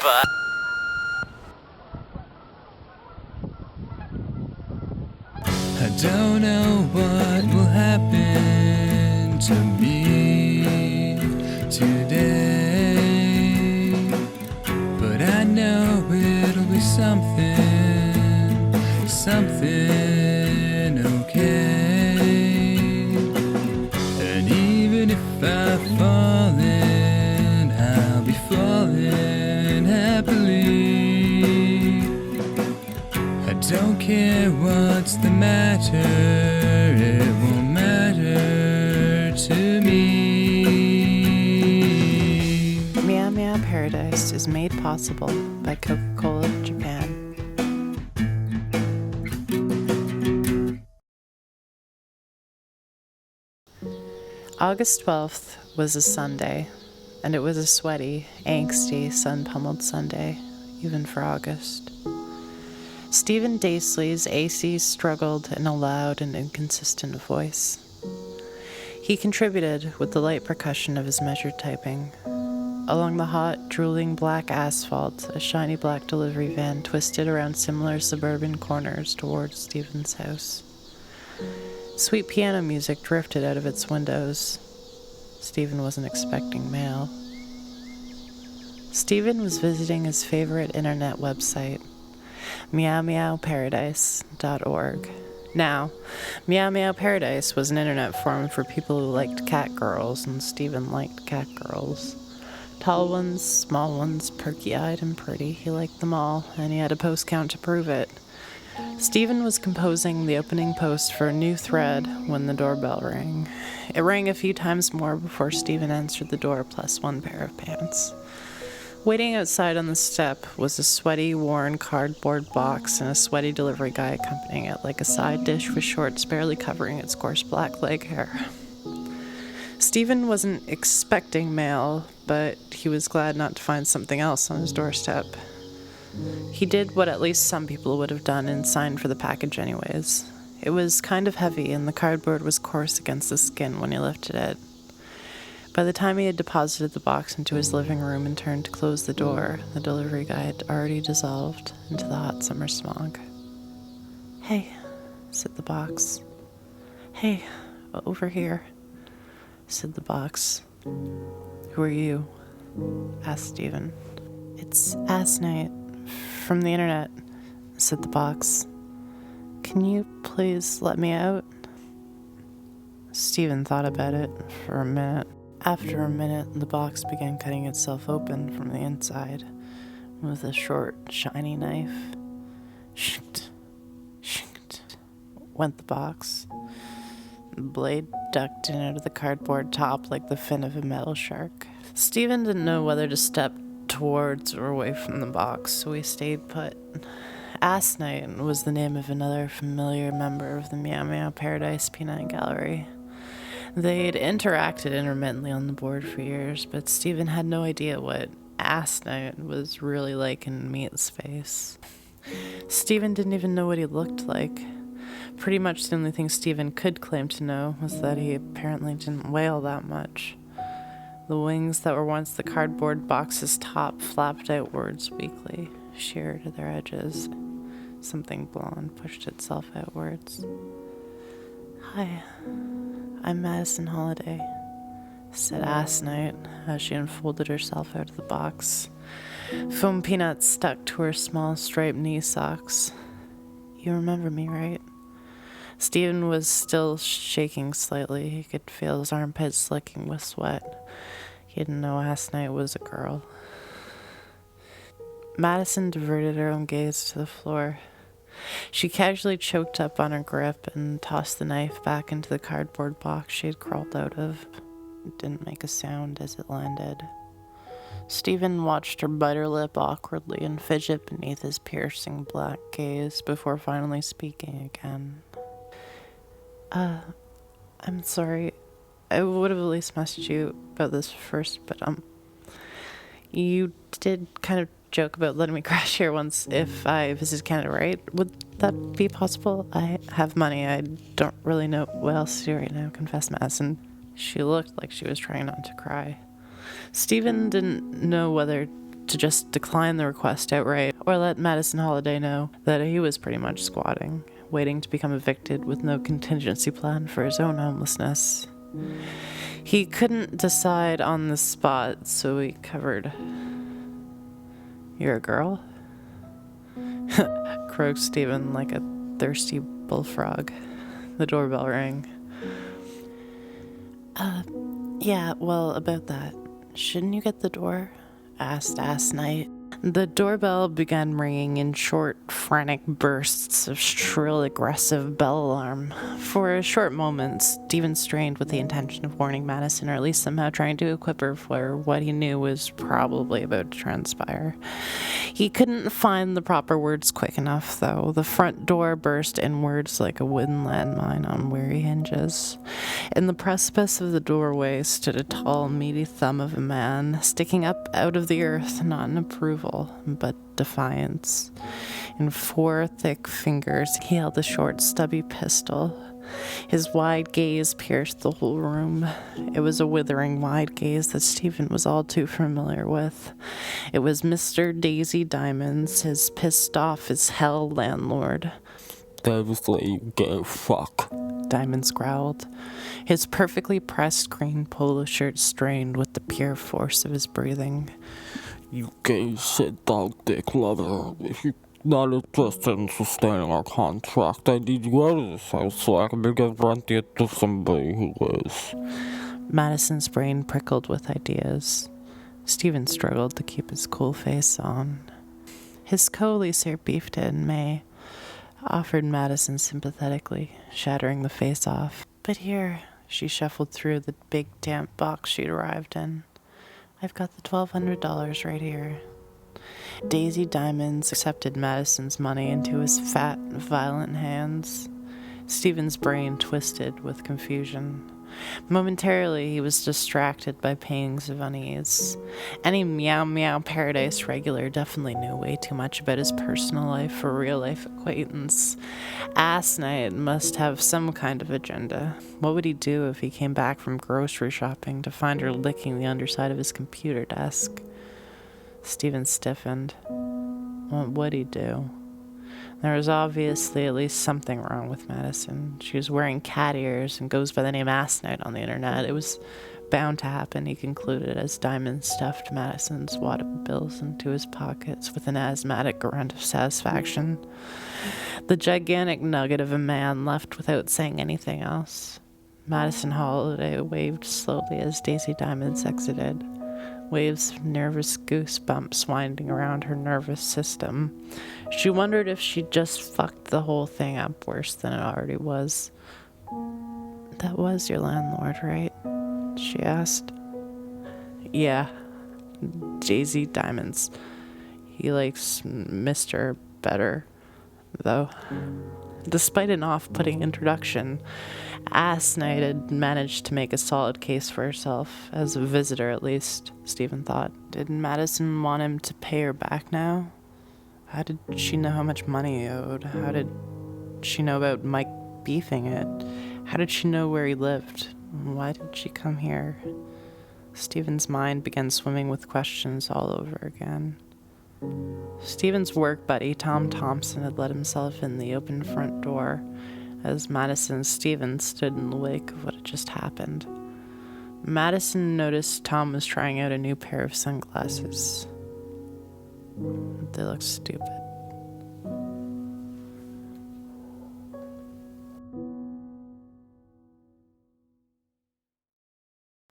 but I don't know what will happen to me today, but I know it'll be something okay. And even if I've fallen, I'll be falling happily. I don't care what's the matter, it won't matter to me. Meow Meow Paradise is made possible by Coca-Cola Japan. August 12th was a Sunday, and it was a sweaty, angsty, sun-pummeled Sunday, even for August. Steven Daisley's AC struggled in a loud and inconsistent voice. He contributed with the light percussion of his measured typing. Along the hot, drooling black asphalt, a shiny black delivery van twisted around similar suburban corners towards Steven's house. Sweet piano music drifted out of its windows. Steven wasn't expecting mail. Steven was visiting his favorite internet website, meowmeowparadise.org. Now, Meow Meow Paradise was an internet forum for people who liked cat girls, and Steven liked cat girls. Tall ones, small ones, perky-eyed and pretty. He liked them all, and he had a post count to prove it. Steven was composing the opening post for a new thread when the doorbell rang. It rang a few times more before Steven answered the door, plus one pair of pants. Waiting outside on the step was a sweaty, worn cardboard box and a sweaty delivery guy accompanying it, like a side dish with shorts barely covering its coarse black leg hair. Steven wasn't expecting mail, but he was glad not to find something else on his doorstep. He did what at least some people would have done and signed for the package anyways. It was kind of heavy, and the cardboard was coarse against the skin when he lifted it. By the time he had deposited the box into his living room and turned to close the door, the delivery guy had already dissolved into the hot summer smog. "Hey," said the box. "Hey, over here," said the box. "Who are you?" asked Steven. "It's ASSKNIGHT, from the internet," said the box. "Can you please let me out?" Steven thought about it for a minute. After a minute, the box began cutting itself open from the inside with a short, shiny knife. Shinked, shinked, went the box. The blade ducked in out of the cardboard top like the fin of a metal shark. Steven didn't know whether to step towards or away from the box, so he stayed put. ASSKNIGHT was the name of another familiar member of the Meow Meow Paradise P9 gallery. They'd interacted intermittently on the board for years, but Steven had no idea what ASSKNIGHT was really like in Meat's face. Steven didn't even know what he looked like. Pretty much the only thing Steven could claim to know was that he apparently didn't weigh all that much. The wings that were once the cardboard box's top flapped outwards weakly, sheer to their edges. Something blonde pushed itself outwards. "Hi, I'm Madison Holiday," said ASSKNIGHT as she unfolded herself out of the box. Foam peanuts stuck to her small striped knee socks. "You remember me, right?" Steven was still shaking slightly. He could feel his armpits slicking with sweat. He didn't know ASSKNIGHT was a girl. Madison diverted her own gaze to the floor. She casually choked up on her grip and tossed the knife back into the cardboard box she had crawled out of. It didn't make a sound as it landed. Steven watched her bite her lip awkwardly and fidget beneath his piercing black gaze before finally speaking again. I'm sorry. I would have at least messaged you about this first, but you did kind of joke about letting me crash here once if I visited Canada, right? Would that be possible? I have money. I don't really know what else to do right now, confessed Madison. She looked like she was trying not to cry. Steven didn't know whether to just decline the request outright or let Madison Holiday know that he was pretty much squatting, waiting to become evicted with no contingency plan for his own homelessness. He couldn't decide on the spot, so he covered. "You're a girl?" croaked Steven like a thirsty bullfrog. The doorbell rang. Yeah, well, about that. Shouldn't you get the door?" asked ASSKNIGHT. The doorbell began ringing in short, frantic bursts of shrill, aggressive bell alarm. For a short moment, Steven strained with the intention of warning Madison, or at least somehow trying to equip her for what he knew was probably about to transpire. He couldn't find the proper words quick enough, though. The front door burst inwards like a wooden landmine on weary hinges. In the precipice of the doorway stood a tall, meaty thumb of a man, sticking up out of the earth, not in approval, but defiance. In 4 thick fingers, he held a short, stubby pistol. His wide gaze pierced the whole room. It was a withering wide gaze that Steven was all too familiar with. It was Mr. Daisy Diamonds, his pissed-off-as-hell landlord. "Daisley, you gay fuck," Diamonds growled, his perfectly pressed green polo shirt strained with the pure force of his breathing. "You gay shit dog dick lover. If you're not interested in sustaining our contract, I need you out of this house so I can begin renting it to somebody who is." Madison's brain prickled with ideas. Steven struggled to keep his cool face on. His co-leaser beefed it in May, offered Madison sympathetically, shattering the face off. "But here," she shuffled through the big damp box she'd arrived in. "I've got the $1,200 right here." Daisy Diamonds accepted Madison's money into his fat, violent hands. Steven's brain twisted with confusion. Momentarily, he was distracted by pangs of unease. Any Meow Meow Paradise regular definitely knew way too much about his personal life for real-life acquaintance. ASSKNIGHT must have some kind of agenda. What would he do if he came back from grocery shopping to find her licking the underside of his computer desk? Steven stiffened. What would he do? There was obviously at least something wrong with Madison. She was wearing cat ears and goes by the name ASSKNIGHT on the internet. It was bound to happen, he concluded, as Diamond stuffed Madison's wad of bills into his pockets with an asthmatic grunt of satisfaction. The gigantic nugget of a man left without saying anything else. Madison Holiday waved slowly as Daisy Diamonds exited, waves of nervous goosebumps winding around her nervous system. She wondered if she'd just fucked the whole thing up worse than it already was. "That was your landlord, right?" she asked. "Yeah, Daisy Diamonds. He likes Mr. better, though." Despite an off-putting introduction, ASSKNIGHT had managed to make a solid case for herself, as a visitor at least, Steven thought. Did Madison want him to pay her back now? How did she know how much money he owed? How did she know about Mike beefing it? How did she know where he lived? Why did she come here? Steven's mind began swimming with questions all over again. Steven's work buddy, Tom Thompson, had let himself in the open front door as Madison and Steven stood in the wake of what had just happened. Madison noticed Tom was trying out a new pair of sunglasses. They looked stupid.